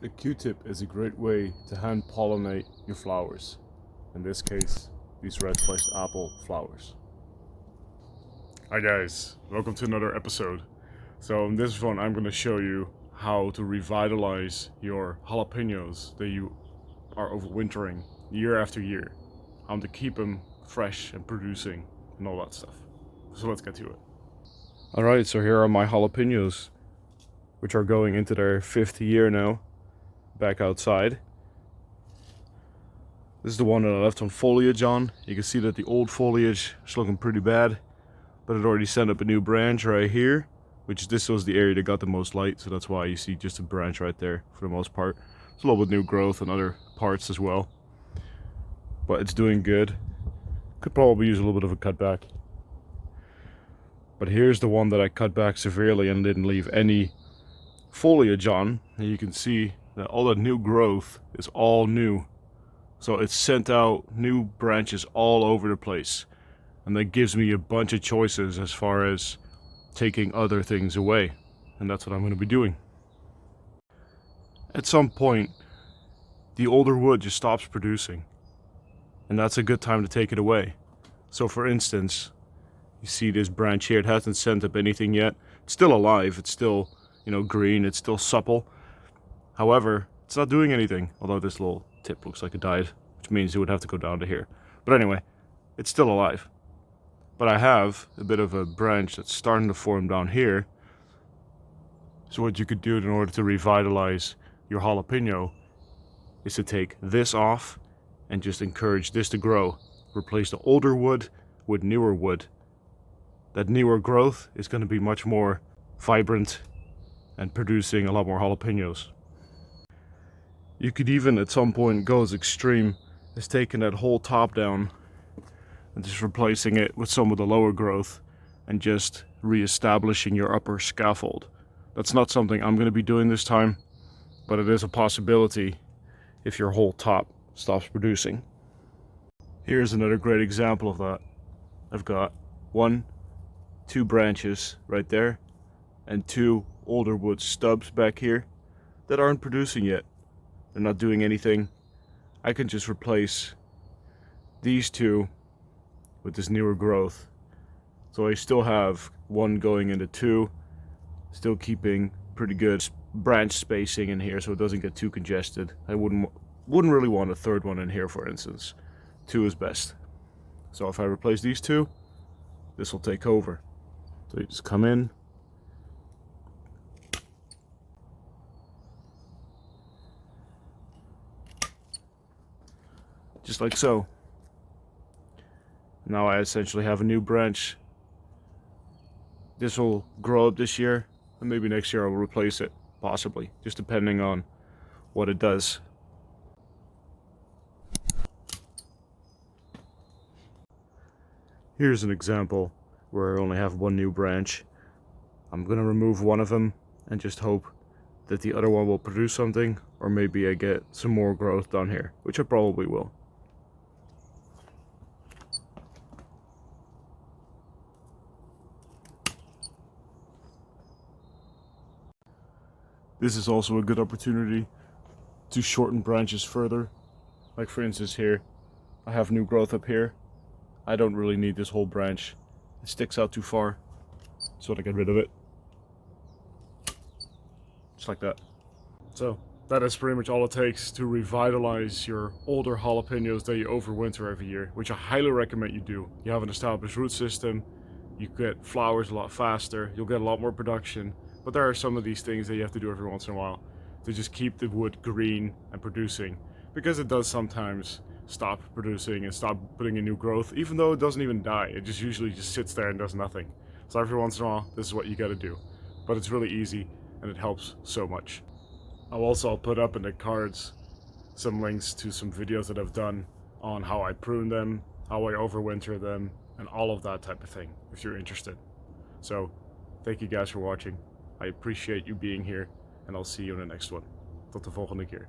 A Q-tip is a great way to hand pollinate your flowers. In this case, these red-fleshed apple flowers. Hi guys, welcome to another episode. So in this one I'm going to show you how to revitalize your jalapenos that you are overwintering year after year. How to keep them fresh and producing and all that stuff. So let's get to it. Alright, so here are my jalapenos, which are going into their 5th year now. Back outside. This is the one that I left on foliage on. You can see that the old foliage is looking pretty bad, but it already sent up a new branch right here, which this was the area that got the most light, so that's why you see just a branch right there for the most part. It's a little bit new growth in other parts as well, but it's doing good. Could probably use a little bit of a cutback. But here's the one that I cut back severely and didn't leave any foliage on, and you can see that all the new growth is all new. So it's sent out new branches all over the place. And that gives me a bunch of choices as far as taking other things away. And that's what I'm going to be doing. At some point, the older wood just stops producing. And that's a good time to take it away. So for instance, you see this branch here, it hasn't sent up anything yet. It's still alive, it's still, green, it's still supple. However, it's not doing anything, although this little tip looks like it died, which means it would have to go down to here. But anyway, it's still alive. But I have a bit of a branch that's starting to form down here. So what you could do in order to revitalize your jalapeno is to take this off and just encourage this to grow. Replace the older wood with newer wood. That newer growth is going to be much more vibrant and producing a lot more jalapenos. You could even at some point go as extreme as taking that whole top down and just replacing it with some of the lower growth and just re-establishing your upper scaffold. That's not something I'm going to be doing this time, but it is a possibility if your whole top stops producing. Here's another great example of that. I've got 2 branches right there and 2 older wood stubs back here that aren't producing yet. They're not doing anything. I can just replace these 2 with this newer growth. So I still have 1 going into 2, still keeping pretty good branch spacing in here so it doesn't get too congested. I wouldn't really want a 3rd one in here, for instance. 2 is best. So if I replace these 2, this will take over. So you just come in, just like so. Now I essentially have a new branch. This will grow up this year, and maybe next year I will replace it, possibly, just depending on what it does. Here's an example where I only have 1 new branch. I'm gonna remove one of them and just hope that the other one will produce something, or maybe I get some more growth down here, which I probably will. This is also a good opportunity to shorten branches further. Like for instance here, I have new growth up here. I don't really need this whole branch. It sticks out too far, so I get rid of it. Just like that. So that is pretty much all it takes to revitalize your older jalapenos that you overwinter every year, which I highly recommend you do. You have an established root system, you get flowers a lot faster, you'll get a lot more production, but there are some of these things that you have to do every once in a while to just keep the wood green and producing, because it does sometimes stop producing and stop putting in new growth, even though it doesn't even die. It just usually just sits there and does nothing. So every once in a while, this is what you gotta do. But it's really easy and it helps so much. I'll put up in the cards some links to some videos that I've done on how I prune them, how I overwinter them, and all of that type of thing, if you're interested. So, thank you guys for watching. I appreciate you being here, and I'll see you in the next one. Tot de volgende keer.